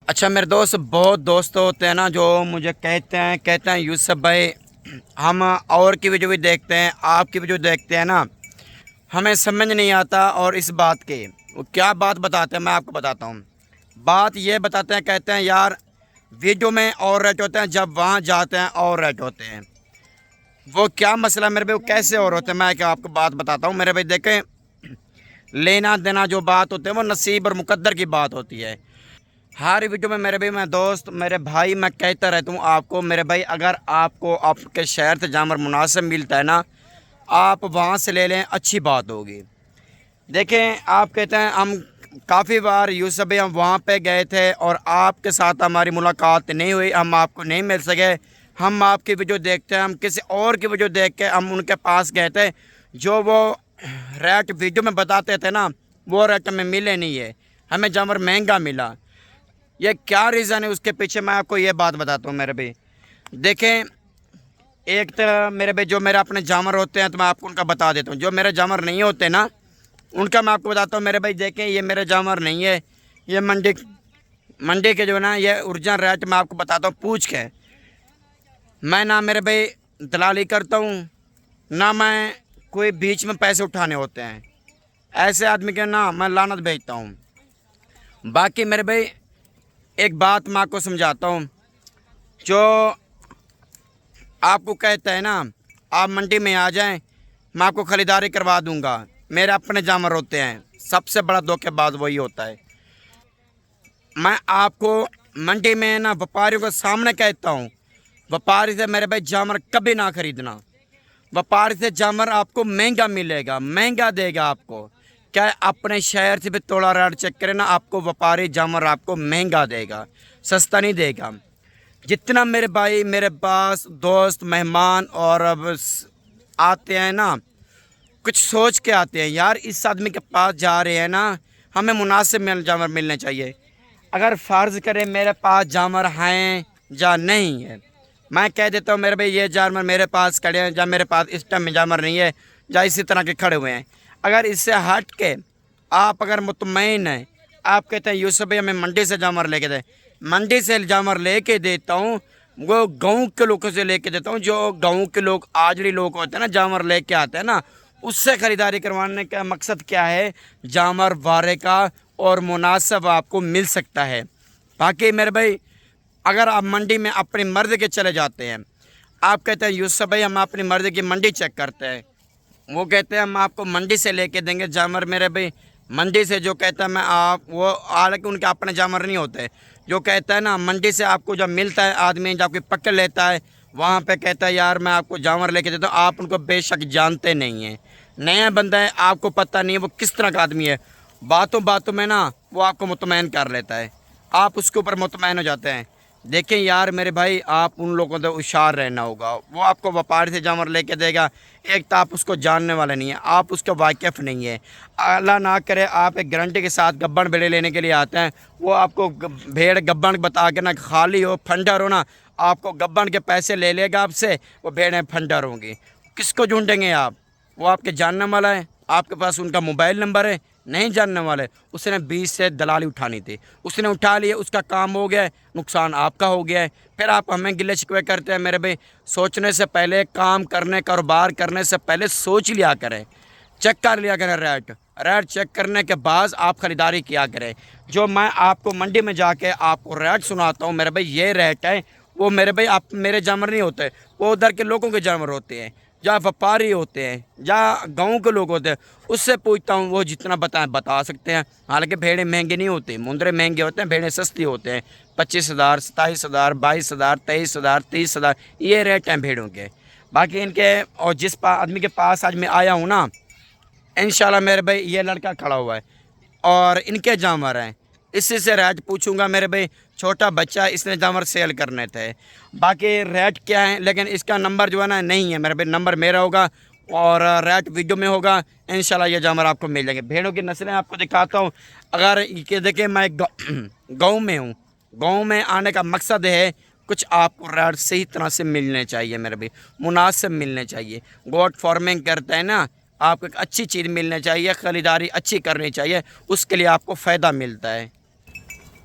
اچھا میرے دوست، بہت دوست ہوتے ہیں نا جو مجھے کہتے ہیں یوسف بھائی ہم اور کی ویڈیو بھی دیکھتے ہیں، آپ کی ویڈیو دیکھتے ہیں نا، ہمیں سمجھ نہیں آتا اور اس بات کی وہ کیا بات بتاتے ہیں میں آپ کو بتاتا ہوں۔ بات یہ بتاتے ہیں، کہتے ہیں یار ویڈیو میں اور ریٹ ہوتے ہیں، جب وہاں جاتے ہیں اور ریٹ ہوتے ہیں۔ وہ کیا مسئلہ میرے بھائی، وہ کیسے اور ہوتے ہیں میں کیا آپ کو بات بتاتا ہوں میرے بھائی۔ دیکھیں، لینا دینا جو بات ہوتے ہیں وہ نصیب اور مقدر کی بات ہوتی ہے۔ ہر ویڈیو میں میرے بھائی، میں دوست میرے بھائی میں کہتا رہتا ہوں آپ کو میرے بھائی، اگر آپ کو آپ کے شہر سے جانور مناسب ملتا ہے نا، آپ وہاں سے لے لیں، اچھی بات ہوگی۔ دیکھیں، آپ کہتے ہیں ہم کافی بار یوسف بھائی ہم وہاں پہ گئے تھے اور آپ کے ساتھ ہماری ملاقات نہیں ہوئی، ہم آپ کو نہیں مل سکے۔ ہم آپ کی ویڈیو دیکھتے ہیں، ہم کسی اور کی ویڈیو دیکھ کے ہم ان کے پاس گئے تھے، جو وہ ریٹ ویڈیو میں بتاتے تھے نا، وہ ریٹ ہمیں ملے نہیں ہے، ہمیں جانور مہنگا ملا۔ یہ کیا ریزن ہے اس کے پیچھے، میں آپ کو یہ بات بتاتا ہوں میرے بھائی۔ دیکھیں، ایک تو میرے بھائی جو میرے اپنے جانور ہوتے ہیں تو میں آپ کو ان کا بتا دیتا ہوں، جو میرے جانور نہیں ہوتے نا ان کا میں آپ کو بتاتا ہوں میرے بھائی۔ دیکھیں، یہ میرے جانور نہیں ہے، یہ منڈی کے جو ہے نا یہ اوریجنل ریٹ میں آپ کو بتاتا ہوں پوچھ کے۔ میں نہ میرے بھائی دلالی کرتا ہوں، نہ میں کوئی بیچ میں پیسے اٹھانے ہوتے ہیں، ایسے آدمی کے نا میں لعنت بھیجتا ہوں۔ باقی میرے بھائی ایک بات میں آپ کو سمجھاتا ہوں، جو آپ کو کہتا ہے نا آپ منڈی میں آ جائیں، میں آپ کو خریداری کروا دوں گا، میرے اپنے جانور ہوتے ہیں، سب سے بڑا دھوکے باز وہی ہوتا ہے۔ میں آپ کو منڈی میں نا وپاریوں کے سامنے کہتا ہوں، وپاری سے میرے بھائی جانور کبھی نہ خریدنا۔ وپاری سے جانور آپ کو مہنگا ملے گا، مہنگا دے گا آپ کو۔ کیا اپنے شہر سے بھی تھوڑا ریٹ چیک کرے نا، آپ کو وپاری جانور آپ کو مہنگا دے گا، سستا نہیں دے گا۔ جتنا میرے بھائی میرے پاس دوست مہمان اور اب آتے ہیں نا، کچھ سوچ کے آتے ہیں، یار اس آدمی کے پاس جا رہے ہیں نا، ہمیں مناسب جانور ملنے چاہیے۔ اگر فرض کرے میرے پاس جانور ہیں یا نہیں ہے، میں کہہ دیتا ہوں میرے بھائی یہ جانور میرے پاس کھڑے ہیں، یا میرے پاس اس ٹائم میں جانور نہیں ہے، یا اسی طرح کے کھڑے ہوئے ہیں۔ اگر اس سے ہٹ کے آپ اگر مطمئن ہیں، آپ کہتے ہیں یوسف بھائی ہمیں منڈی سے جانور لے کے دیں، منڈی سے جانور لے کے دیتا ہوں، وہ گاؤں کے لوگوں سے لے کے دیتا ہوں، جو گاؤں کے لوگ آجڑی لوگ ہوتے ہیں نا، جانور لے کے آتے ہیں نا، اس سے خریداری کروانے کا مقصد کیا ہے، جانور وارے کا اور مناسب آپ کو مل سکتا ہے۔ باقی میرے بھائی اگر آپ منڈی میں اپنی مرضی کے چلے جاتے ہیں، آپ کہتے ہیں یوسف بھائی ہم اپنی مرضی کی منڈی چیک کرتے ہیں، وہ کہتے ہیں ہم آپ کو منڈی سے لے کے دیں گے جانور، میرے بھائی منڈی سے جو کہتا ہے میں آپ وہ، حالانکہ ان کے اپنے جانور نہیں ہوتے، جو کہتا ہے نا منڈی سے آپ کو جب ملتا ہے آدمی جب کوئی پکڑ لیتا ہے، وہاں پہ کہتا ہے یار میں آپ کو جانور لے کے دیتا ہوں، آپ ان کو بے شک جانتے نہیں ہیں، نیا بندہ ہے، آپ کو پتہ نہیں ہے وہ کس طرح کا آدمی ہے، باتوں باتوں میں نا وہ آپ کو مطمئن کر لیتا ہے، آپ اس کے اوپر مطمئن ہو جاتے ہیں۔ دیکھیں یار میرے بھائی، آپ ان لوگوں سے ہوشیار رہنا ہوگا، وہ آپ کو وپاری سے جانور لے کے دے گا، ایک تو آپ اس کو جاننے والے نہیں ہیں، آپ اس کے واقف نہیں ہیں، اللہ نہ کرے آپ ایک گارنٹی کے ساتھ گبن بھیڑیں لینے کے لیے آتے ہیں، وہ آپ کو بھیڑ گبن بتا کے نا خالی ہو پھنڈر ہو نا، آپ کو گبن کے پیسے لے لے گا آپ سے، وہ بھیڑیں پھنڈر ہوں گی، کس کو ڈھونڈیں گے آپ؟ وہ آپ کے جاننے والا ہے، آپ کے پاس ان کا موبائل نمبر ہے، نہیں جاننے والے، اس نے 20 سے دلالی اٹھانی تھی، اس نے اٹھا لی، اس کا کام ہو گیا ہے، نقصان آپ کا ہو گیا ہے، پھر آپ ہمیں گلے شکوے کرتے ہیں میرے بھائی۔ سوچنے سے پہلے، کام کرنے کاروبار کرنے سے پہلے سوچ لیا کریں، چیک کر لیا کریں، ریٹ چیک کرنے کے بعد آپ خریداری کیا کریں۔ جو میں آپ کو منڈی میں جا کے آپ کو ریٹ سناتا ہوں میرے بھائی، یہ ریٹ ہے، وہ میرے بھائی آپ میرے جانور نہیں ہوتے، وہ ادھر کے لوگوں کے جانور ہوتے ہیں، یا وپاری ہوتے ہیں، یا گاؤں کے لوگ ہوتے ہیں، اس سے پوچھتا ہوں، وہ جتنا بتائیں بتا سکتے ہیں۔ حالانکہ بھیڑیں مہنگی نہیں ہوتی، مندرے مہنگے ہوتے ہیں، بھیڑیں سستی ہوتے ہیں، 25,000 27,000 22,000 23,000 30,000، یہ ریٹ ہیں بھیڑوں کے۔ باقی ان کے، اور جس آدمی کے پاس آج میں آیا ہوں نا، انشاءاللہ میرے بھائی یہ لڑکا کھڑا ہوا ہے اور ان کے جانور ہیں، اسی سے ریٹ پوچھوں گا میرے بھائی، چھوٹا بچہ اس نے جانور سیل کرنے تھے، باقی ریٹ کیا ہے، لیکن اس کا نمبر جو ہے نا نہیں ہے میرے بھائی، نمبر میرا ہوگا اور ریٹ ویڈیو میں ہوگا، انشاءاللہ یہ جانور آپ کو مل جائیں گے۔ بھیڑوں کی نسلیں آپ کو دکھاتا ہوں، اگر کہ دیکھیں میں گاؤں میں ہوں، گاؤں میں آنے کا مقصد ہے کچھ آپ کو ریٹ صحیح طرح سے ملنے چاہیے میرے بھائی، مناسب ملنے چاہیے، گوٹ فارمنگ کرتے ہیں نا، آپ کو ایک اچھی چیز ملنے چاہیے، خریداری اچھی کرنی چاہیے، اس کے لیے آپ کو فائدہ ملتا ہے۔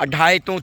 2.5 to